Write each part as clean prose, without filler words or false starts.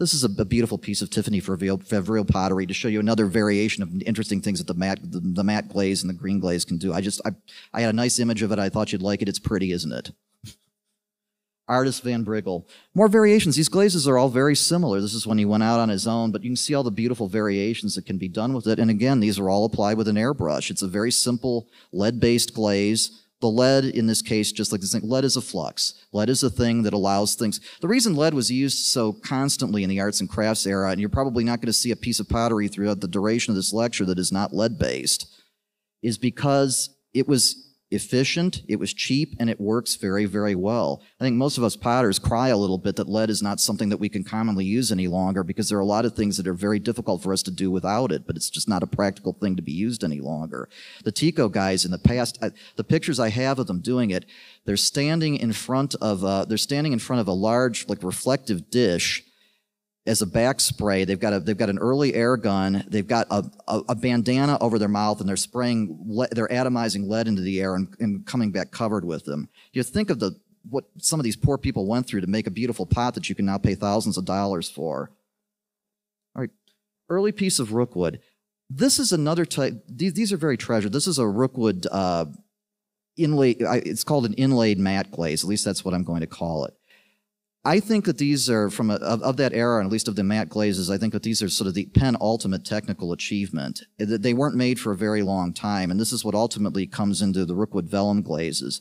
This is a beautiful piece of Tiffany Favril pottery to show you another variation of interesting things that the matte glaze and the green glaze can do. I had a nice image of it. I thought you'd like it. It's pretty, isn't it? Artist Van Briggle. More variations. These glazes are all very similar. This is when he went out on his own, but you can see all the beautiful variations that can be done with it. And again, these are all applied with an airbrush. It's a very simple lead-based glaze. The lead, in this case, just like this thing, lead is a flux. Lead is a thing that allows things. The reason lead was used so constantly in the arts and crafts era, and you're probably not going to see a piece of pottery throughout the duration of this lecture that is not lead-based, is because it was efficient, it was cheap, and it works very, very well. I think most of us potters cry a little bit that lead is not something that we can commonly use any longer because there are a lot of things that are very difficult for us to do without it, but it's just not a practical thing to be used any longer. The Tico guys in the past, the pictures I have of them doing it, they're standing in front of a large, like, reflective dish as a back spray. They've got an early air gun. They've got a bandana over their mouth, and they're they're atomizing lead into the air and coming back covered with them. You think of what some of these poor people went through to make a beautiful pot that you can now pay thousands of dollars for. All right, early piece of rookwood. This is another type. These are very treasured. This is a rookwood inlay. It's called an inlaid matte glaze. At least that's what I'm going to call it. I think that these are of that era, and at least of the matte glazes, I think that these are sort of the penultimate technical achievement. They weren't made for a very long time, and this is what ultimately comes into the rookwood vellum glazes.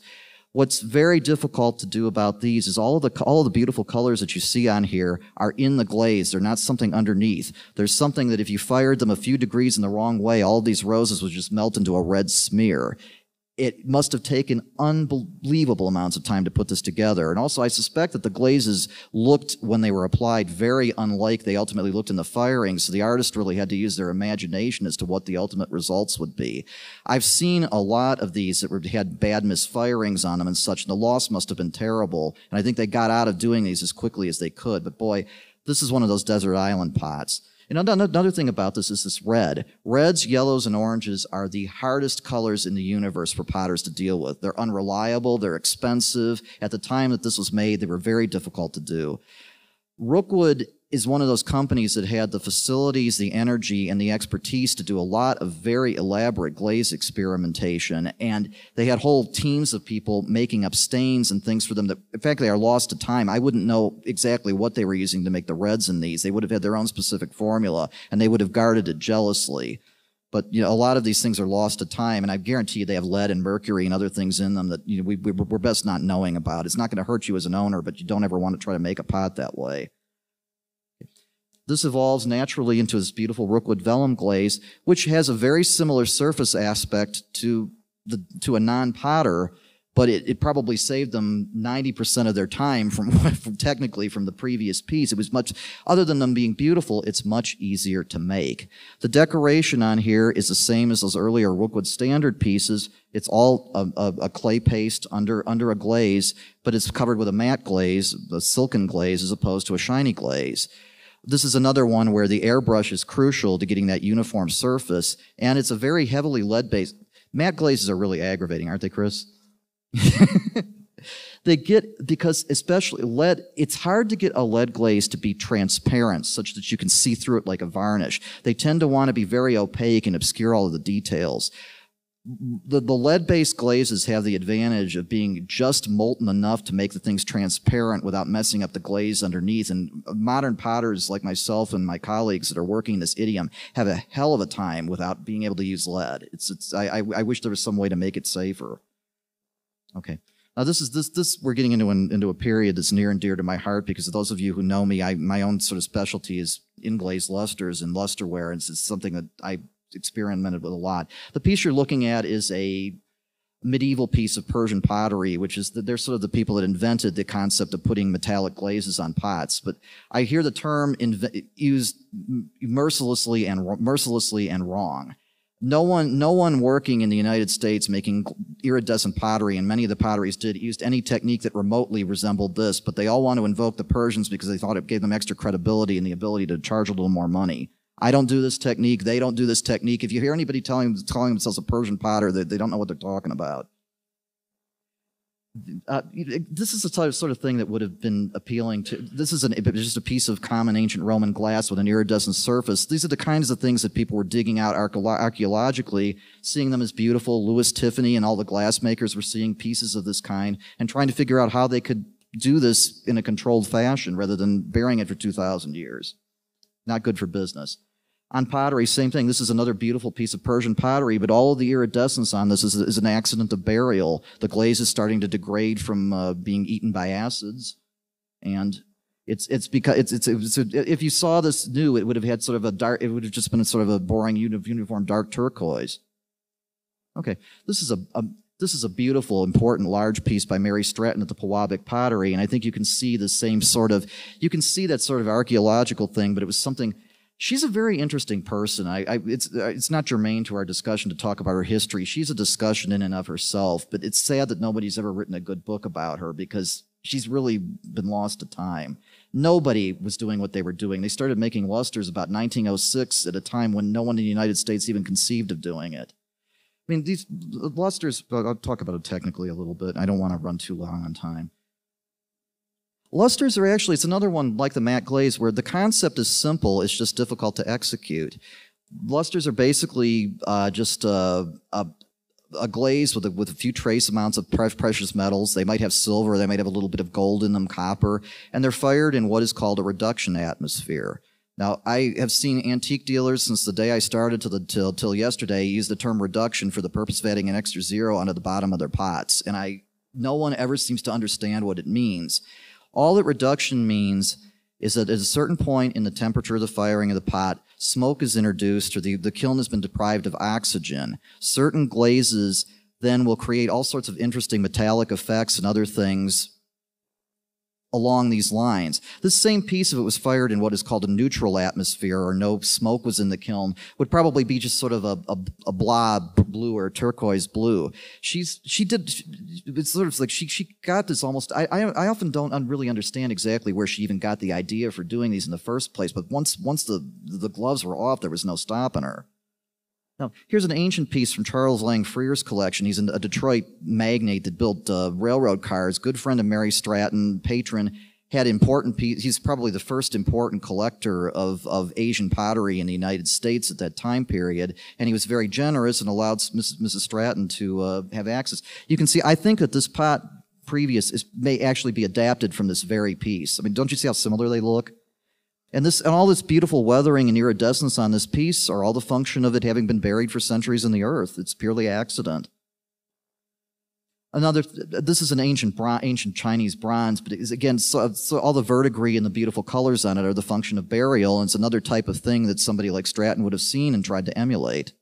What's very difficult to do about these is all of the beautiful colors that you see on here are in the glaze. They're not something underneath. There's something that if you fired them a few degrees in the wrong way, all of these roses would just melt into a red smear. It must have taken unbelievable amounts of time to put this together. And also, I suspect that the glazes looked, when they were applied, very unlike they ultimately looked in the firing, so the artist really had to use their imagination as to what the ultimate results would be. I've seen a lot of these that had bad misfirings on them and such, and the loss must have been terrible. And I think they got out of doing these as quickly as they could. But boy, this is one of those desert island pots. And another thing about this is this red. Reds, yellows, and oranges are the hardest colors in the universe for potters to deal with. They're unreliable, they're expensive. At the time that this was made, they were very difficult to do. Rookwood is one of those companies that had the facilities, the energy, and the expertise to do a lot of very elaborate glaze experimentation, and they had whole teams of people making up stains and things for them that, in fact, they are lost to time. I wouldn't know exactly what they were using to make the reds in these. They would have had their own specific formula, and they would have guarded it jealously. But, you know, a lot of these things are lost to time, and I guarantee you they have lead and mercury and other things in them that, you know, we're best not knowing about. It's not going to hurt you as an owner, but you don't ever want to try to make a pot that way. This evolves naturally into this beautiful rookwood vellum glaze, which has a very similar surface aspect to a non-potter, but it probably saved them 90% of their time technically from the previous piece. It was much, other than them being beautiful, it's much easier to make. The decoration on here is the same as those earlier rookwood standard pieces. It's all a clay paste under a glaze, but it's covered with a matte glaze, a silken glaze, as opposed to a shiny glaze. This is another one where the airbrush is crucial to getting that uniform surface, and it's a very heavily lead-based. Matte glazes are really aggravating, aren't they, Chris? Because especially lead, it's hard to get a lead glaze to be transparent such that you can see through it like a varnish. They tend to want to be very opaque and obscure all of the details. The lead-based glazes have the advantage of being just molten enough to make the things transparent without messing up the glaze underneath. And modern potters like myself and my colleagues that are working in this idiom have a hell of a time without being able to use lead. I wish there was some way to make it safer. Okay. Now this we're getting into a period that's near and dear to my heart because those of you who know me, my own sort of specialty is inglazed lusters and lusterware, and it's something that I experimented with a lot. The piece you're looking at is a medieval piece of Persian pottery, which is they're sort of the people that invented the concept of putting metallic glazes on pots. But I hear the term used mercilessly and wrong. No one working in the United States making iridescent pottery, and many of the potteries used any technique that remotely resembled this, but they all want to invoke the Persians because they thought it gave them extra credibility and the ability to charge a little more money. I don't do this technique. They don't do this technique. If you hear anybody calling themselves a Persian potter, they don't know what they're talking about. This is the sort of thing that would have been appealing to. This is just a piece of common ancient Roman glass with an iridescent surface. These are the kinds of things that people were digging out archaeologically, seeing them as beautiful. Louis Tiffany and all the glassmakers were seeing pieces of this kind and trying to figure out how they could do this in a controlled fashion rather than burying it for 2,000 years. Not good for business. On pottery, same thing. This is another beautiful piece of Persian pottery, but all of the iridescence on this is an accident of burial. The glaze is starting to degrade from being eaten by acids, and it's because if you saw this new, it would have had sort of a dark. It would have just been sort of a boring uniform dark turquoise. Okay, this is a beautiful, important, large piece by Mary Stratton at the Pewabic Pottery, and I think you can see the same sort of that sort of archaeological thing, but it was something. She's a very interesting person. It's not germane to our discussion to talk about her history. She's a discussion in and of herself, but it's sad that nobody's ever written a good book about her because she's really been lost to time. Nobody was doing what they were doing. They started making lusters about 1906 at a time when no one in the United States even conceived of doing it. I mean, these lusters, I'll talk about it technically a little bit. I don't want to run too long on time. Lusters are actually, it's another one like the matte glaze where the concept is simple, it's just difficult to execute. Lusters are basically just a glaze with a few trace amounts of precious metals. They might have silver, they might have a little bit of gold in them, copper, and they're fired in what is called a reduction atmosphere. Now, I have seen antique dealers since the day I started till yesterday use the term reduction for the purpose of adding an extra zero onto the bottom of their pots, and no one ever seems to understand what it means. All that reduction means is that at a certain point in the temperature of the firing of the pot, smoke is introduced or the kiln has been deprived of oxygen. Certain glazes then will create all sorts of interesting metallic effects and other things along these lines. This same piece, if it was fired in what is called a neutral atmosphere or no smoke was in the kiln, would probably be just sort of a blob blue or turquoise blue. It's sort of like she got this almost, I often don't really understand exactly where she even got the idea for doing these in the first place, but once the gloves were off, there was no stopping her. Now, here's an ancient piece from Charles Lang Freer's collection. He's a Detroit magnate that built railroad cars, good friend of Mary Stratton, patron, had important pieces. He's probably the first important collector of Asian pottery in the United States at that time period, and he was very generous and allowed Mrs. Stratton to have access. You can see, I think that this pot may actually be adapted from this very piece. I mean, don't you see how similar they look? And all this beautiful weathering and iridescence on this piece are all the function of it having been buried for centuries in the earth. It's purely accident. This is an ancient Chinese bronze, but again, so all the verdigris and the beautiful colors on it are the function of burial, and it's another type of thing that somebody like Stratton would have seen and tried to emulate.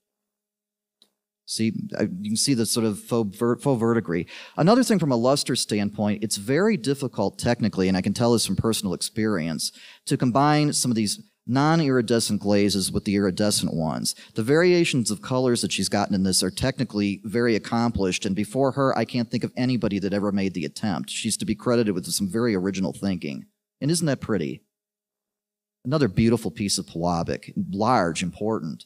See, you can see the sort of faux verdigris. Another thing from a luster standpoint, it's very difficult technically, and I can tell this from personal experience, to combine some of these non-iridescent glazes with the iridescent ones. The variations of colors that she's gotten in this are technically very accomplished, and before her, I can't think of anybody that ever made the attempt. She's to be credited with some very original thinking. And isn't that pretty? Another beautiful piece of Pewabic, large, important.